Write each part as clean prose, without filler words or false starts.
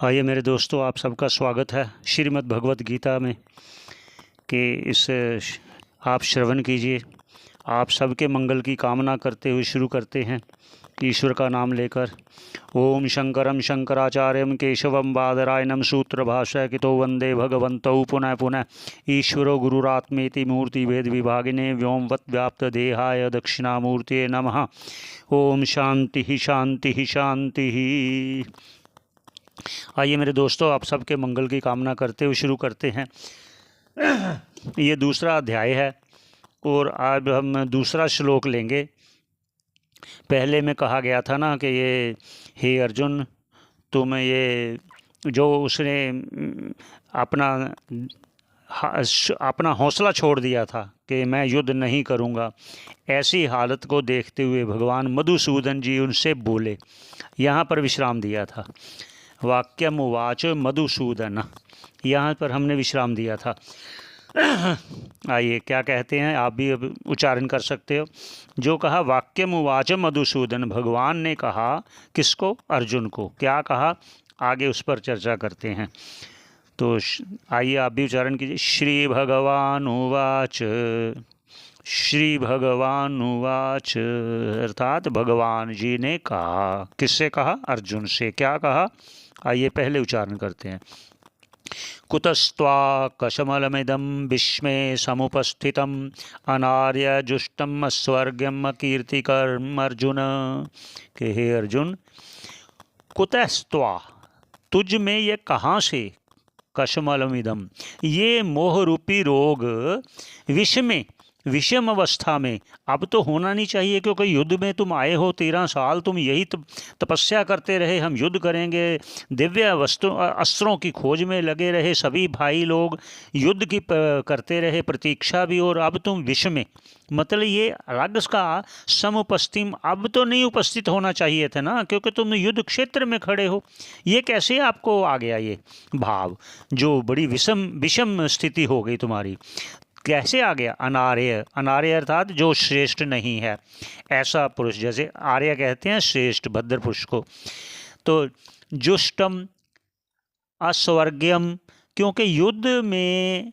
आइए मेरे दोस्तों, आप सबका स्वागत है श्रीमद् भगवत गीता में कि आप श्रवण कीजिए। आप सबके मंगल की कामना करते हुए शुरू करते हैं ईश्वर का नाम लेकर। ओम शंकरम शंकराचार्यम केशवम बादरायणम सूत्र भाष्यकृतो वंदे भगवन्तौ पुनः पुनः। ईश्वरो गुरुरात्मेति मूर्ति भेद विभागिने व्योमवत् व्याप्त देहाय दक्षिणामूर्तये नमः। ओम शांति शांति शांति। आइए मेरे दोस्तों, आप सबके मंगल की कामना करते हुए शुरू करते हैं। ये दूसरा अध्याय है और आज हम दूसरा श्लोक लेंगे। पहले में कहा गया था ना कि ये हे अर्जुन, तुम ये जो उसने अपना अपना हौसला छोड़ दिया था कि मैं युद्ध नहीं करूँगा, ऐसी हालत को देखते हुए भगवान मधुसूदन जी उनसे बोले। यहाँ पर विश्राम दिया था। वाक्यम उवाच मधुसूदन, यहाँ पर हमने विश्राम दिया था। आइए क्या कहते हैं, आप भी अब उच्चारण कर सकते हो। जो कहा वाक्यम उवाच मधुसूदन, भगवान ने कहा किसको? अर्जुन को। क्या कहा आगे उस पर चर्चा करते हैं। तो आइए आप भी उच्चारण कीजिए। श्री भगवान उवाच, श्री भगवान उवाच, अर्थात भगवान जी ने कहा। किससे कहा? अर्जुन से। क्या कहा? आइए पहले उच्चारण करते हैं। कुतस्त्वा कशमलमिदं विश्वे समुपस्थितम् अनार्यजुष्टम् अस्वर्ग्यम् अकीर्तिकरम् अर्जुन। के हे अर्जुन, कुतस्त्वा, तुझ में ये कहाँ से? कशमलमिदम, ये मोह रूपी रोग विष में, विषम अवस्था में। अब तो होना नहीं चाहिए, क्योंकि युद्ध में तुम आए हो। 13 साल तुम यही तपस्या करते रहे, हम युद्ध करेंगे, दिव्य अस्त्रों की खोज में लगे रहे। सभी भाई लोग युद्ध की करते रहे, प्रतीक्षा भी। और अब तुम विष में, मतलब ये राग का समुपस्थित, अब तो नहीं उपस्थित होना चाहिए था ना, क्योंकि तुम युद्ध क्षेत्र में खड़े हो। ये कैसे आपको आ गया ये भाव, जो बड़ी विषम स्थिति हो गई तुम्हारी, कैसे आ गया? अनार्य, अनार्य अर्थात जो श्रेष्ठ नहीं है, ऐसा पुरुष। जैसे आर्य कहते हैं श्रेष्ठ, भद्र पुरुष को। तो जुष्टम अस्वर्ग्यम, क्योंकि युद्ध में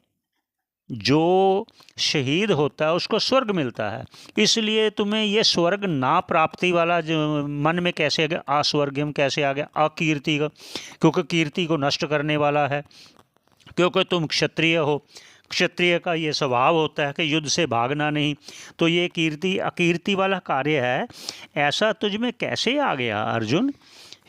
जो शहीद होता है उसको स्वर्ग मिलता है, इसलिए तुम्हें ये स्वर्ग ना प्राप्ति वाला जो मन में कैसे आ गया? अस्वर्ग्यम कैसे आ गया? अकीर्ति का, क्योंकि कीर्ति को नष्ट करने वाला है, क्योंकि तुम क्षत्रिय हो। क्षत्रिय का ये स्वभाव होता है कि युद्ध से भागना नहीं। तो ये कीर्ति अकीर्ति वाला कार्य है। ऐसा तुझ में कैसे आ गया अर्जुन?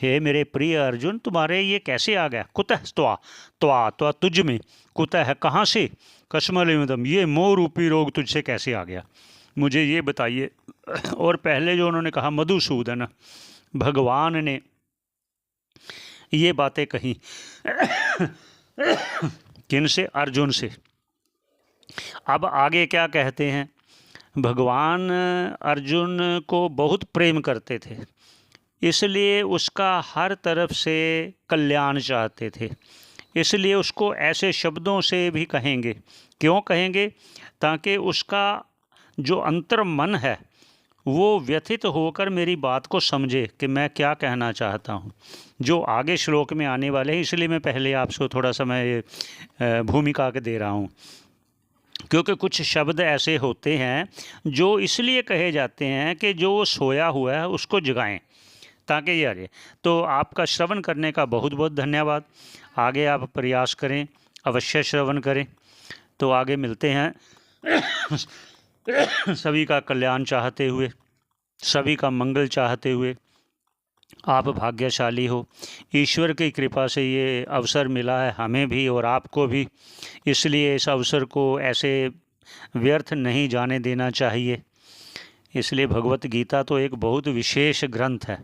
हे मेरे प्रिय अर्जुन, तुम्हारे ये कैसे आ गया? कुतः त्वा, त्वा त्वा तुझ में, कुतः है कहाँ से? कशमलमिदम, ये मोह रूपी रोग तुझसे कैसे आ गया, मुझे ये बताइए। और पहले जो उन्होंने कहा मधुसूदन, भगवान ने ये बातें कही किन से? अर्जुन से। अब आगे क्या कहते हैं? भगवान अर्जुन को बहुत प्रेम करते थे, इसलिए उसका हर तरफ से कल्याण चाहते थे, इसलिए उसको ऐसे शब्दों से भी कहेंगे। क्यों कहेंगे? ताकि उसका जो अंतर मन है वो व्यथित होकर मेरी बात को समझे कि मैं क्या कहना चाहता हूँ, जो आगे श्लोक में आने वाले हैं। इसलिए मैं पहले आपको थोड़ा सा मैं भूमिका के दे रहा हूँ, क्योंकि कुछ शब्द ऐसे होते हैं जो इसलिए कहे जाते हैं कि जो सोया हुआ है उसको जगाएं, ताकि ये आ जाए। तो आपका श्रवण करने का बहुत बहुत धन्यवाद। आगे आप प्रयास करें, अवश्य श्रवण करें। तो आगे मिलते हैं। सभी का कल्याण चाहते हुए, सभी का मंगल चाहते हुए। आप भाग्यशाली हो, ईश्वर की कृपा से ये अवसर मिला है हमें भी और आपको भी, इसलिए इस अवसर को ऐसे व्यर्थ नहीं जाने देना चाहिए। इसलिए भगवत गीता तो एक बहुत विशेष ग्रंथ है,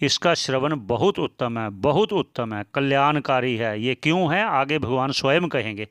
इसका श्रवण बहुत उत्तम है, बहुत उत्तम है, कल्याणकारी है। ये क्यों है आगे भगवान स्वयं कहेंगे।